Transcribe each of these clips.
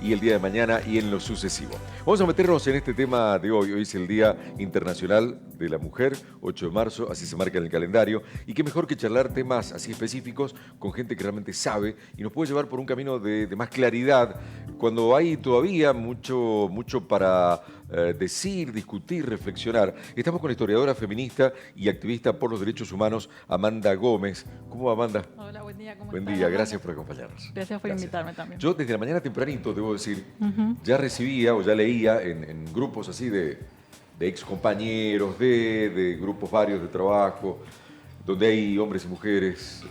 y el día de mañana y en lo sucesivo. Vamos a meternos en este tema de hoy. Hoy es el Día Internacional de la Mujer, 8 de marzo, así se marca en el calendario. Y qué mejor que charlar temas así específicos con gente que realmente sabe y nos puede llevar por un camino de más claridad cuando hay todavía mucho para decir, discutir, reflexionar. Estamos con la historiadora feminista y activista por los derechos humanos, Amanda Gómez. ¿Cómo va, Amanda? Hola, buen día, ¿cómo Buen estás, día, Armando? gracias por acompañarnos. Gracias por invitarme también. Yo desde la mañana tempranito, debo decir, ya recibía o ya leía en grupos así de ex compañeros, de grupos varios de trabajo, donde hay hombres y mujeres,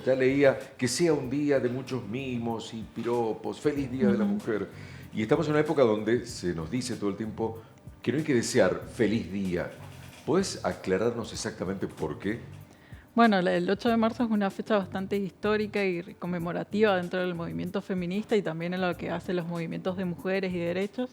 ya leía que sea un día de muchos mimos y piropos, feliz día de la mujer. Y estamos en una época donde se nos dice todo el tiempo que no hay que desear feliz día. ¿Puedes aclararnos exactamente por qué? Bueno, el 8 de marzo es una fecha bastante histórica y conmemorativa dentro del movimiento feminista y también en lo que hacen los movimientos de mujeres y derechos.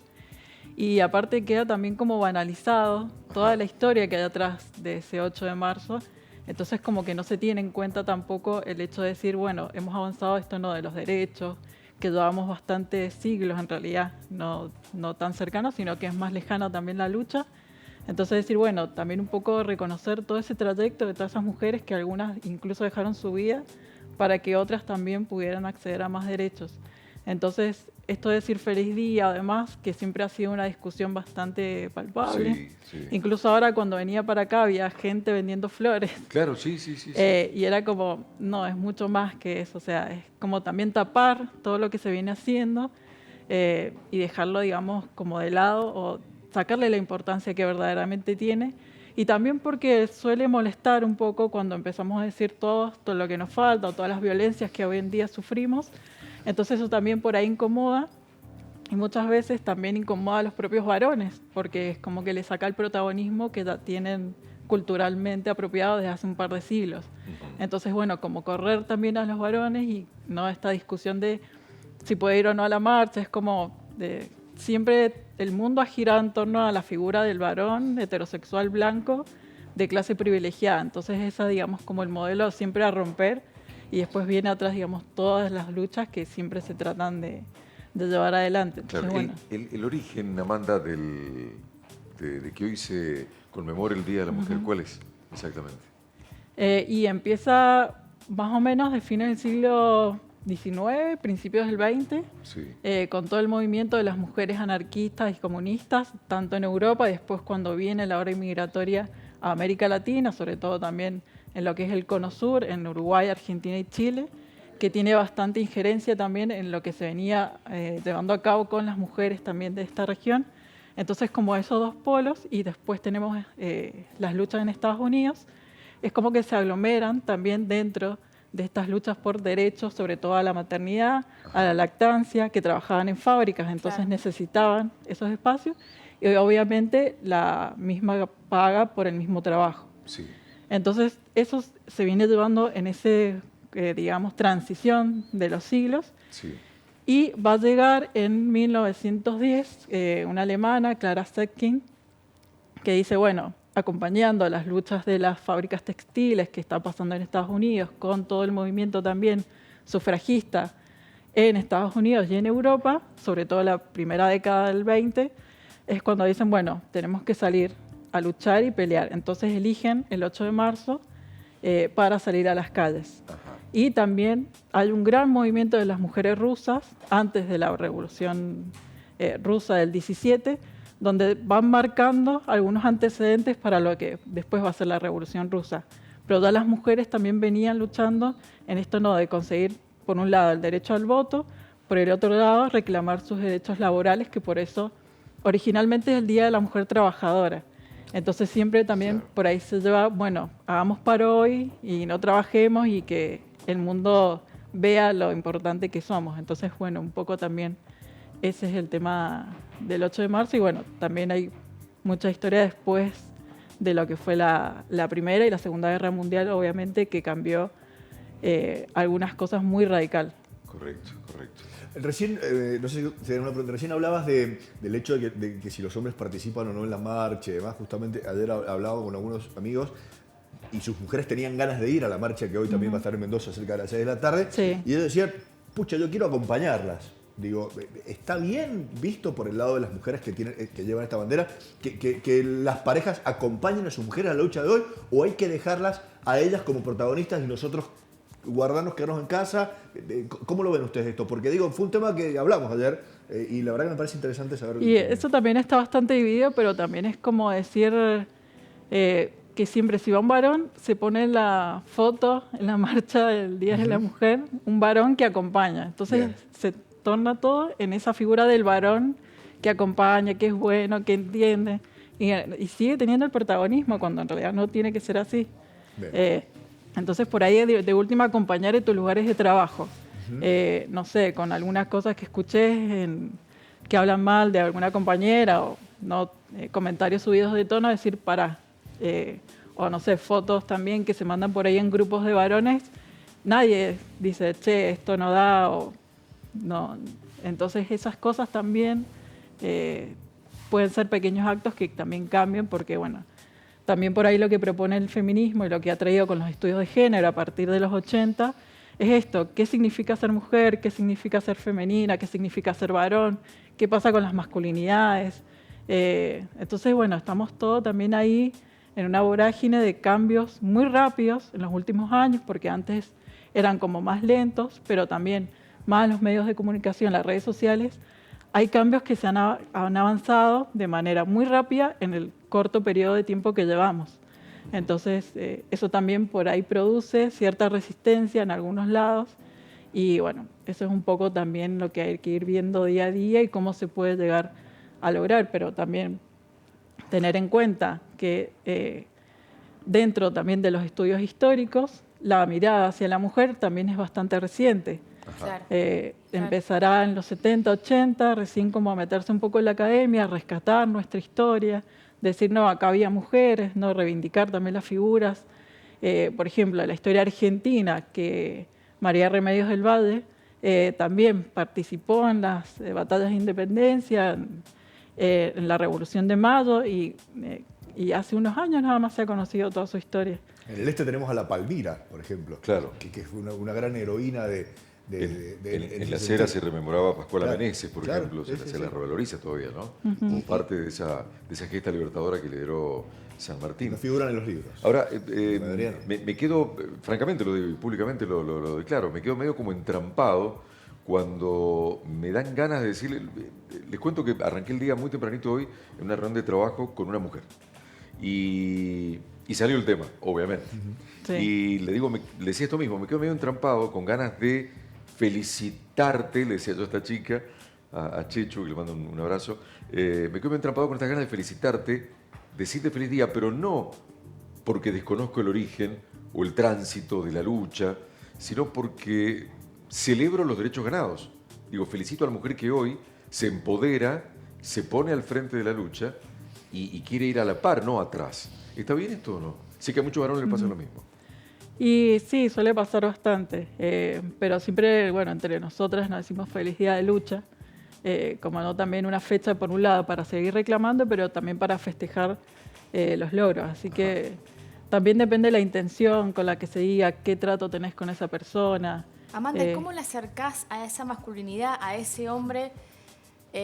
Y aparte queda también como banalizado toda la historia que hay atrás de ese 8 de marzo. Entonces como que no se tiene en cuenta tampoco el hecho de decir, bueno, hemos avanzado esto no de los derechos, que llevamos bastantes siglos en realidad, no tan cercanos, sino que es más lejana también la lucha. Entonces decir, bueno, también un poco reconocer todo ese trayecto de todas esas mujeres que algunas incluso dejaron su vida para que otras también pudieran acceder a más derechos. Entonces, esto de decir feliz día, además, que siempre ha sido una discusión bastante palpable. Sí, sí. Incluso ahora cuando venía para acá había gente vendiendo flores. Claro, sí. Y era como, no, es mucho más que eso. O sea, es como también tapar todo lo que se viene haciendo y dejarlo, digamos, como de lado o sacarle la importancia que verdaderamente tiene. Y también porque suele molestar un poco cuando empezamos a decir todo lo que nos falta o todas las violencias que hoy en día sufrimos. Entonces eso también por ahí incomoda y muchas veces también incomoda a los propios varones porque es como que le saca el protagonismo que ya tienen culturalmente apropiado desde hace un par de siglos. Entonces, bueno, como correr también a los varones y no esta discusión de si puede ir o no a la marcha, es como de siempre el mundo ha girado en torno a la figura del varón heterosexual blanco de clase privilegiada. Entonces esa, digamos, como el modelo siempre a romper y después viene atrás, digamos, todas las luchas que siempre se tratan de llevar adelante. Entonces, Claro, bueno. el origen, Amanda, de que hoy se conmemore el Día de la Mujer, ¿cuál es exactamente? Y empieza más o menos de fines del siglo XIX, principios del XX, Sí. con todo el movimiento de las mujeres anarquistas y comunistas, tanto en Europa y después cuando viene la ola inmigratoria a América Latina, sobre todo también en lo que es el Cono Sur, en Uruguay, Argentina y Chile, que tiene bastante injerencia también en lo que se venía llevando a cabo con las mujeres también de esta región. Entonces, como esos dos polos, y después tenemos las luchas en Estados Unidos, es como que se aglomeran también dentro de estas luchas por derechos, sobre todo a la maternidad, a la lactancia, que trabajaban en fábricas, entonces necesitaban esos espacios, y obviamente la misma paga por el mismo trabajo. Sí. Entonces, eso se viene llevando en ese, digamos, transición de los siglos. Sí. Y va a llegar en 1910 una alemana, Clara Zetkin, que dice, bueno, acompañando a las luchas de las fábricas textiles que está pasando en Estados Unidos, con todo el movimiento también sufragista en Estados Unidos y en Europa, sobre todo la primera década del 20, es cuando dicen, bueno, tenemos que salir a luchar y pelear. Entonces eligen el 8 de marzo para salir a las calles. Ajá. Y también hay un gran movimiento de las mujeres rusas antes de la Revolución Rusa del 17, donde van marcando algunos antecedentes para lo que después va a ser la Revolución Rusa. Pero ya las mujeres también venían luchando en esto no de conseguir, por un lado, el derecho al voto, por el otro lado, reclamar sus derechos laborales, que por eso originalmente es el Día de la Mujer Trabajadora. Entonces siempre también por ahí se lleva, bueno, hagamos paro hoy y no trabajemos y que el mundo vea lo importante que somos. Entonces, bueno, un poco también ese es el tema del 8 de marzo y bueno, también hay mucha historia después de lo que fue la Primera y la Segunda Guerra Mundial, obviamente, que cambió algunas cosas muy radical. Correcto. Recién, no sé si una pregunta, recién hablabas del hecho de que si los hombres participan o no en la marcha y demás. Justamente ayer hablaba con algunos amigos y sus mujeres tenían ganas de ir a la marcha que hoy también va a estar en Mendoza cerca de las 6 de la tarde. Sí. Y ellos decían, pucha, yo quiero acompañarlas. Digo, ¿está bien visto por el lado de las mujeres que llevan esta bandera que las parejas acompañen a sus mujeres a la lucha de hoy, o hay que dejarlas a ellas como protagonistas y nosotros quedarnos en casa? ¿Cómo lo ven ustedes esto? Porque digo, fue un tema que hablamos ayer y la verdad que me parece interesante saber. Y eso también está bastante dividido, pero también es como decir que siempre si va un varón, se pone la foto en la marcha del Día de la Mujer, un varón que acompaña. Entonces Bien. se torna todo en esa figura del varón que acompaña, que es bueno, que entiende, y sigue teniendo el protagonismo cuando en realidad no tiene que ser así. Entonces por ahí de última acompañar en tus lugares de trabajo. No sé, con algunas cosas que escuché que hablan mal de alguna compañera o no comentarios subidos de tono, decir para. O no sé, fotos también que se mandan por ahí en grupos de varones, nadie dice, che, esto no da, o no. Entonces esas cosas también pueden ser pequeños actos que también cambian, porque bueno, también por ahí lo que propone el feminismo y lo que ha traído con los estudios de género a partir de los 80 es esto: qué significa ser mujer, qué significa ser femenina, qué significa ser varón, qué pasa con las masculinidades. Entonces bueno, estamos todos también ahí en una vorágine de cambios muy rápidos en los últimos años, porque antes eran como más lentos, pero también más los medios de comunicación, las redes sociales, hay cambios que han avanzado de manera muy rápida en el corto periodo de tiempo que llevamos. Entonces, eso también por ahí produce cierta resistencia en algunos lados, y bueno, eso es un poco también lo que hay que ir viendo día a día y cómo se puede llegar a lograr, pero también tener en cuenta que dentro también de los estudios históricos, la mirada hacia la mujer también es bastante reciente. Claro. Empezará en los 70, 80, recién como a meterse un poco en la academia, a rescatar nuestra historia, decir, no, acá había mujeres, no, reivindicar también las figuras. Por ejemplo, la historia argentina, que María Remedios del Valle también participó en las batallas de independencia, en la Revolución de Mayo, y hace unos años nada más se ha conocido toda su historia. En el este tenemos a la Palmira, por ejemplo, Claro. que fue una gran heroína en las eras se rememoraba a Pascuala Claro, Meneses, por claro, ejemplo, sí, se sí. la revaloriza todavía, ¿no? Como parte de esa gesta libertadora que lideró San Martín. No figuran en los libros. Ahora, Adriano. me quedo, francamente lo digo y públicamente lo declaro, me quedo medio como entrampado cuando me dan ganas de decirle. Les cuento que arranqué el día muy tempranito hoy en una reunión de trabajo con una mujer. Y salió el tema, obviamente. Sí. Y le decía esto mismo, me quedo medio entrampado con ganas de felicitarte, le decía yo a esta chica, a Chechu, que le mando un abrazo, me quedo medio entrampado con estas ganas de felicitarte, decirte feliz día, pero no porque desconozco el origen o el tránsito de la lucha, sino porque celebro los derechos ganados. Digo, felicito a la mujer que hoy se empodera, se pone al frente de la lucha y quiere ir a la par, no atrás. ¿Está bien esto o no? Sé que a muchos varones les pasa lo mismo. Y sí, suele pasar bastante, pero siempre, bueno, entre nosotras nos decimos feliz día de lucha, como no también una fecha por un lado para seguir reclamando, pero también para festejar los logros. Así que también depende de la intención con la que se diga, qué trato tenés con esa persona. Amanda, ¿y cómo le acercás a esa masculinidad, a ese hombre?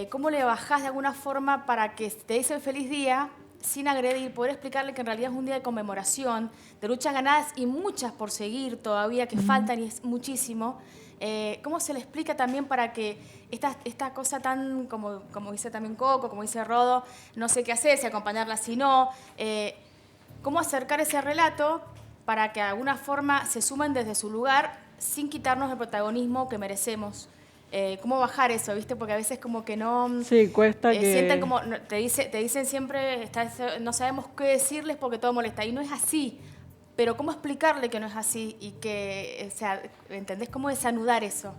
¿Cómo le bajás de alguna forma para que te dice el feliz día sin agredir, poder explicarle que en realidad es un día de conmemoración, de luchas ganadas y muchas por seguir todavía, que faltan y es muchísimo? ¿Cómo se le explica también para que esta cosa tan, como dice también Coco, como dice Rodo, no sé qué hacer, si acompañarla, si no? ¿Cómo acercar ese relato para que de alguna forma se sumen desde su lugar sin quitarnos el protagonismo que merecemos? ¿Cómo bajar eso, viste? Porque a veces como que no... Sí, cuesta que... Sienten como... Te dicen siempre, no sabemos qué decirles porque todo molesta. Y no es así. Pero ¿cómo explicarle que no es así? Y que, o sea, ¿entendés cómo desanudar eso?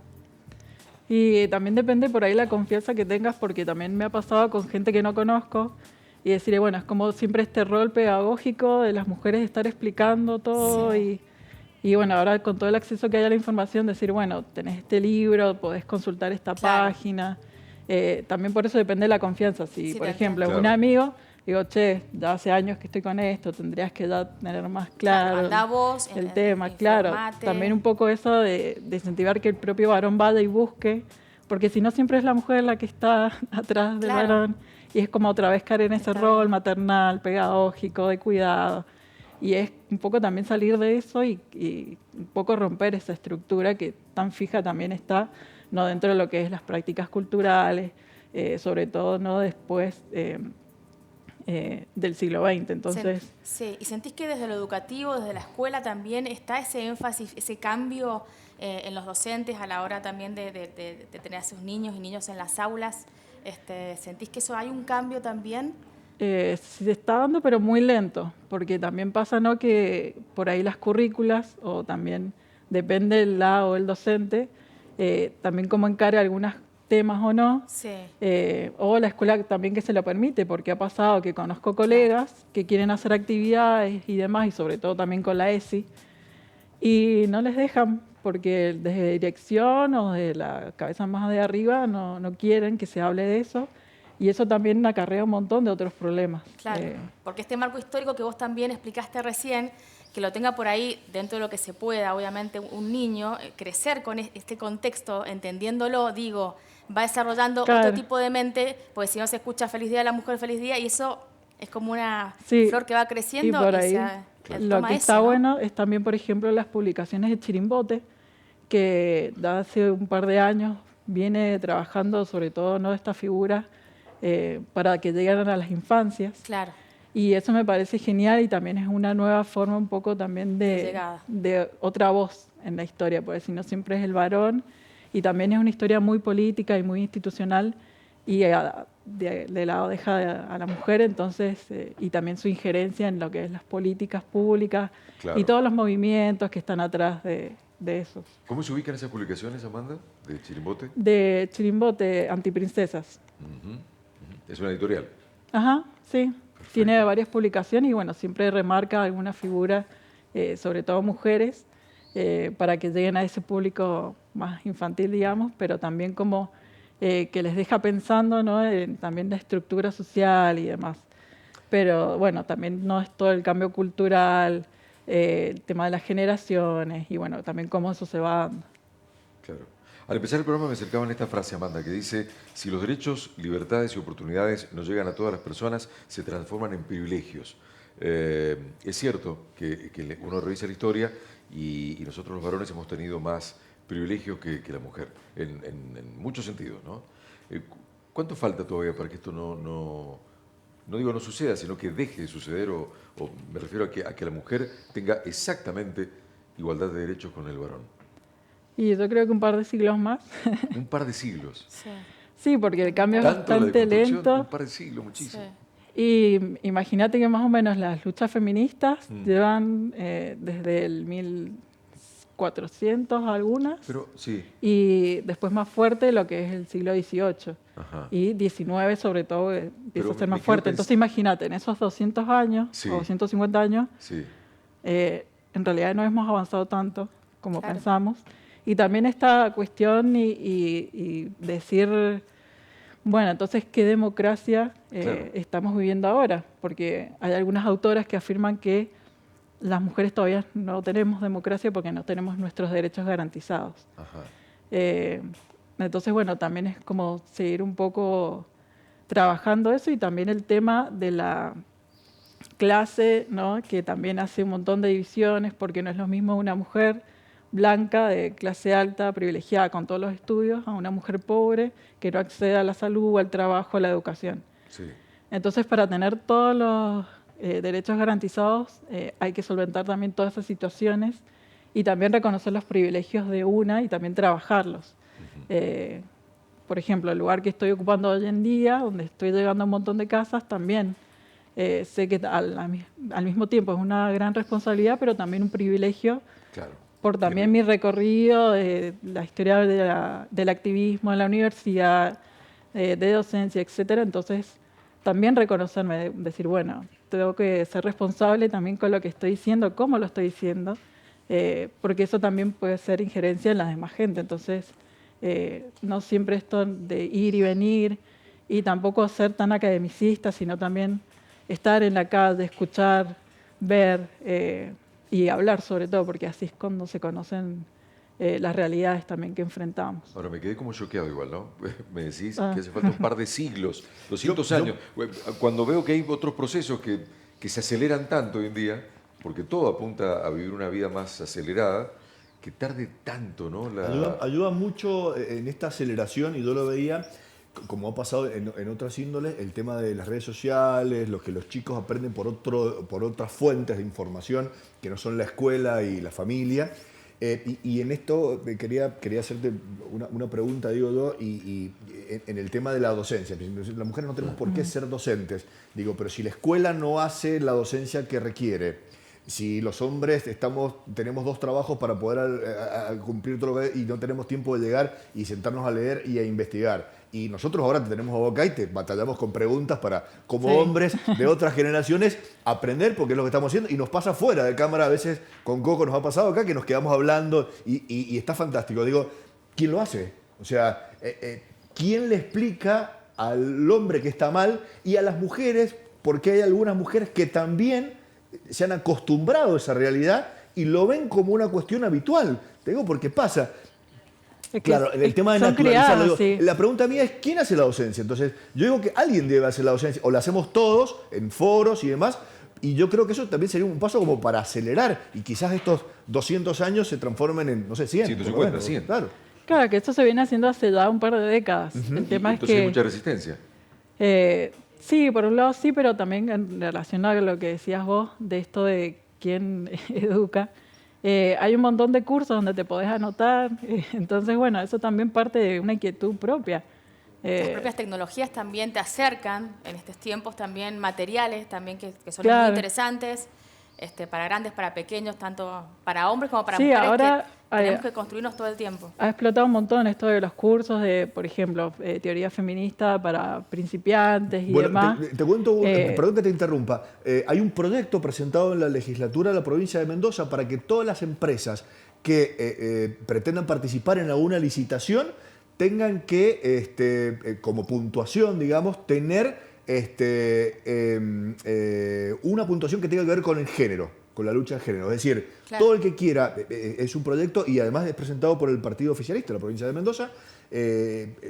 Y también depende por ahí la confianza que tengas, porque también me ha pasado con gente que no conozco y decirle, bueno, es como siempre este rol pedagógico de las mujeres de estar explicando todo. Sí. Y bueno, ahora con todo el acceso que hay a la información, decir, bueno, tenés este libro, podés consultar esta página. También por eso depende de la confianza. Si, Sí, por te ejemplo, es entiendo. un amigo, digo, che, ya hace años que estoy con esto, tendrías que ya tener más claro Andá vos, el tema. Claro, informate. también un poco eso de incentivar que el propio varón vaya y busque porque si no siempre es la mujer la que está atrás del Claro. varón, y es como otra vez caer en ese Está rol bien. maternal, pedagógico, de cuidado. Y es un poco también salir de eso y un poco romper esa estructura que tan fija también está, ¿no? Dentro de lo que es las prácticas culturales, sobre todo no después del siglo XX. Entonces, Sí, ¿y sentís que desde lo educativo, desde la escuela también está ese énfasis, ese cambio en los docentes a la hora también de tener a sus niños y niños en las aulas? ¿Sentís que eso hay un cambio también? se está dando, pero muy lento, porque también pasa, ¿no?, que por ahí las currículas, o también depende del lado del docente, también cómo encare algunos temas o no, Sí, o la escuela también que se lo permite, porque ha pasado que conozco colegas que quieren hacer actividades y demás, y sobre todo también con la ESI, y no les dejan, porque desde dirección o de la cabeza más de arriba no quieren que se hable de eso, y eso también acarrea un montón de otros problemas. claro. Porque este marco histórico que vos también explicaste recién, que lo tenga por ahí dentro de lo que se pueda, obviamente, un niño, crecer con este contexto, entendiéndolo, digo, va desarrollando Claro. otro tipo de mente, porque si no se escucha feliz día a la mujer, feliz día, y eso es como una Sí, flor que va y creciendo por y ahí lo toma que eso, está ¿no? bueno es también, por ejemplo, las publicaciones de Chirimbote, que de hace un par de años viene trabajando sobre todo, ¿no?, esta figura para que lleguen a las infancias. Claro, Y eso me parece genial, y también es una nueva forma un poco también de llegada. de otra voz en la historia, porque si no siempre es el varón, y también es una historia muy política y muy institucional, y de lado deja a la mujer, entonces, y también su injerencia en lo que es las políticas públicas Claro. y todos los movimientos que están atrás de eso. ¿Cómo se ubican esas publicaciones, Amanda, de Chirimbote? De Chirimbote, Antiprincesas. Ujú, ujú. Es una editorial. Ajá, sí. Tiene varias publicaciones y bueno, siempre remarca alguna figura, sobre todo mujeres, para que lleguen a ese público más infantil, digamos, pero también como que les deja pensando, ¿no?, en también la estructura social y demás. Pero bueno, también no es todo el cambio cultural, el tema de las generaciones y bueno, también cómo eso se va dando. Claro. Al empezar el programa me acercaban esta frase, Amanda, que dice, si los derechos, libertades y oportunidades no llegan a todas las personas, se transforman en privilegios. Es cierto que uno revisa la historia y nosotros los varones hemos tenido más privilegios que la mujer, en muchos sentidos, ¿no? ¿Cuánto falta todavía para que esto no digo no suceda, sino que deje de suceder, o me refiero a que la mujer tenga exactamente igualdad de derechos con el varón? Y yo creo que un par de siglos más. Un par de siglos. Sí, Sí, porque el cambio es Tanto la bastante deconstrucción, lento. un par de siglos, muchísimo. sí. Y imagínate que más o menos las luchas feministas llevan desde el 1400 algunas, Pero sí, y después más fuerte lo que es el siglo XVIII. ajá. Y XIX sobre todo empieza Pero a ser me más quedo fuerte. pens- Entonces imagínate, en esos 200 años Sí. o 150 años, Sí, en realidad no hemos avanzado tanto como Claro. pensamos. Y también esta cuestión y decir, bueno, entonces, ¿qué democracia Claro. estamos viviendo ahora? Porque hay algunas autoras que afirman que las mujeres todavía no tenemos democracia porque no tenemos nuestros derechos garantizados. ajá. Entonces, bueno, también es como seguir un poco trabajando eso, y también el tema de la clase, ¿no?, que también hace un montón de divisiones, porque no es lo mismo una mujer blanca de clase alta, privilegiada con todos los estudios, a una mujer pobre que no accede a la salud, al trabajo, a la educación. Sí, Entonces, para tener todos los derechos garantizados, hay que solventar también todas esas situaciones y también reconocer los privilegios de una y también trabajarlos. Por ejemplo, el lugar que estoy ocupando hoy en día, donde estoy llegando a un montón de casas, también sé que al mismo tiempo es una gran responsabilidad, pero también un privilegio claro. por también mi recorrido, la historia del activismo en la universidad, de docencia, etcétera. Entonces, también reconocerme, decir, bueno, tengo que ser responsable también con lo que estoy diciendo, cómo lo estoy diciendo, porque eso también puede ser injerencia en la demás gente. Entonces, no siempre esto de ir y venir, y tampoco ser tan academicista, sino también estar en la calle, escuchar, ver y hablar sobre todo, porque así es cuando se conocen las realidades también que enfrentamos. Ahora me quedé como choqueado igual, ¿no? Me decís Ah. que hace falta un par de siglos, 200 Yo- años. Cuando veo que hay otros procesos que se aceleran tanto hoy en día, porque todo apunta a vivir una vida más acelerada, que tarde tanto, ¿no? Ayuda mucho en esta aceleración, y yo lo veía, como ha pasado en otras índoles, el tema de las redes sociales, lo que los chicos aprenden por otras fuentes de información que no son la escuela y la familia. Y en esto quería hacerte una pregunta, digo yo, y en el tema de la docencia. Las mujeres no tenemos por qué ser docentes, digo, pero si la escuela no hace la docencia que requiere, si los hombres tenemos 2 trabajos para poder cumplir todo lo que, y no tenemos tiempo de llegar y sentarnos a leer y a investigar, y nosotros ahora te tenemos a vos acá y te batallamos con preguntas para, como Sí. hombres de otras generaciones, aprender, porque es lo que estamos haciendo, y nos pasa fuera de cámara, a veces con Coco nos ha pasado acá, que nos quedamos hablando y está fantástico. Digo, ¿quién lo hace? O sea, ¿quién le explica al hombre que está mal y a las mujeres? Porque hay algunas mujeres que también se han acostumbrado a esa realidad y lo ven como una cuestión habitual. Te digo, porque pasa. Es que Claro, el tema de son naturalizarlo. criadas, Digo, sí. la pregunta mía es, ¿quién hace la docencia? Entonces, yo digo que alguien debe hacer la docencia, o la hacemos todos en foros y demás, y yo creo que eso también sería un paso como para acelerar, y quizás estos 200 años se transformen en, no sé, 100. 150, por lo menos. 100. Claro. Claro, que esto se viene haciendo hace ya un par de décadas. El tema es Entonces hay que... mucha resistencia. Sí, por un lado sí, pero también en relación a lo que decías vos, de esto de quién educa, hay un montón de cursos donde te podés anotar, entonces bueno, eso también parte de una inquietud propia. Las propias tecnologías también te acercan en estos tiempos, también materiales también que son Claro. muy interesantes, para grandes, para pequeños, tanto para hombres como para Sí, mujeres, ahora que hay- tenemos que construirnos todo el tiempo. Ha explotado un montón esto de los cursos de, por ejemplo, teoría feminista para principiantes y Bueno, demás. te cuento, Eh, perdón que te interrumpa. Hay un proyecto presentado en la legislatura de la provincia de Mendoza para que todas las empresas que pretendan participar en alguna licitación tengan que, como puntuación, digamos, tener una puntuación que tenga que ver con el género, con la lucha de género. Es decir, Claro. todo el que quiera, es un proyecto y además es presentado por el Partido Oficialista de la provincia de Mendoza.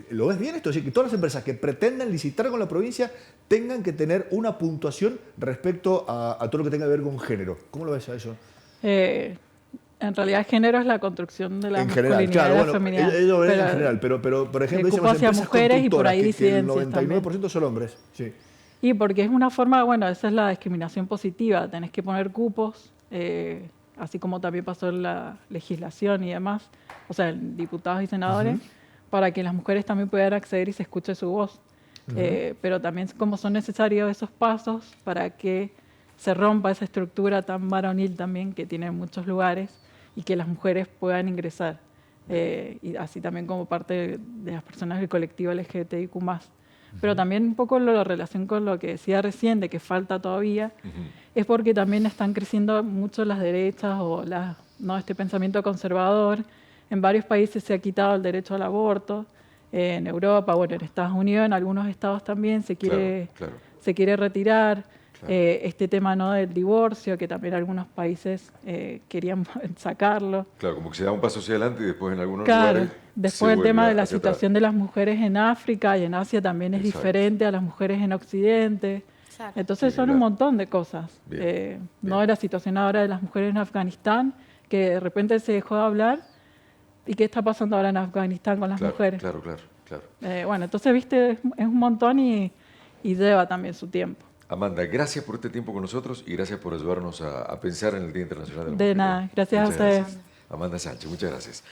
¿Lo ves bien esto? Es decir, que todas las empresas que pretendan licitar con la provincia tengan que tener una puntuación respecto a todo lo que tenga que ver con género. ¿Cómo lo ves a eso? En realidad, género es la construcción de la En general, masculinidad claro, y la bueno, feminidad. ellos ven en Pero- general, pero por ejemplo, cupo dicen las hacia empresas mujeres y por constructoras, ahí que el disidencias 99% son hombres. Sí. Y porque es una forma, bueno, esa es la discriminación positiva, tenés que poner cupos, así como también pasó en la legislación y demás, o sea, en diputados y senadores, para que las mujeres también puedan acceder y se escuche su voz. Pero también como son necesarios esos pasos para que se rompa esa estructura tan varonil también que tiene en muchos lugares y que las mujeres puedan ingresar, y así también como parte de las personas del colectivo LGBTIQ+. Pero también un poco la relación con lo que decía recién, de que falta todavía, es porque también están creciendo mucho las derechas o este pensamiento conservador. En varios países se ha quitado el derecho al aborto, en Europa, bueno, en Estados Unidos, en algunos estados también se quiere, Claro. se quiere retirar. Claro. Este tema, ¿no?, del divorcio, que también algunos países querían sacarlo. Claro, como que se da un paso hacia adelante y después en algunos Claro, lugares después se el tema vuelve de la hacia atrás. situación de las mujeres en África y en Asia también es Exacto. diferente a las mujeres en Occidente. Exacto. Entonces Sí, son claro. un montón de cosas. Bien, No bien. de la situación ahora de las mujeres en Afganistán, que de repente se dejó de hablar. ¿Y qué está pasando ahora en Afganistán con las Claro, mujeres? claro. Bueno, entonces, viste, es un montón y lleva también su tiempo. Amanda, gracias por este tiempo con nosotros y gracias por ayudarnos a pensar en el Día Internacional de la De Mujer. nada, gracias a Muchas ustedes. gracias. Amanda Sánchez, muchas gracias.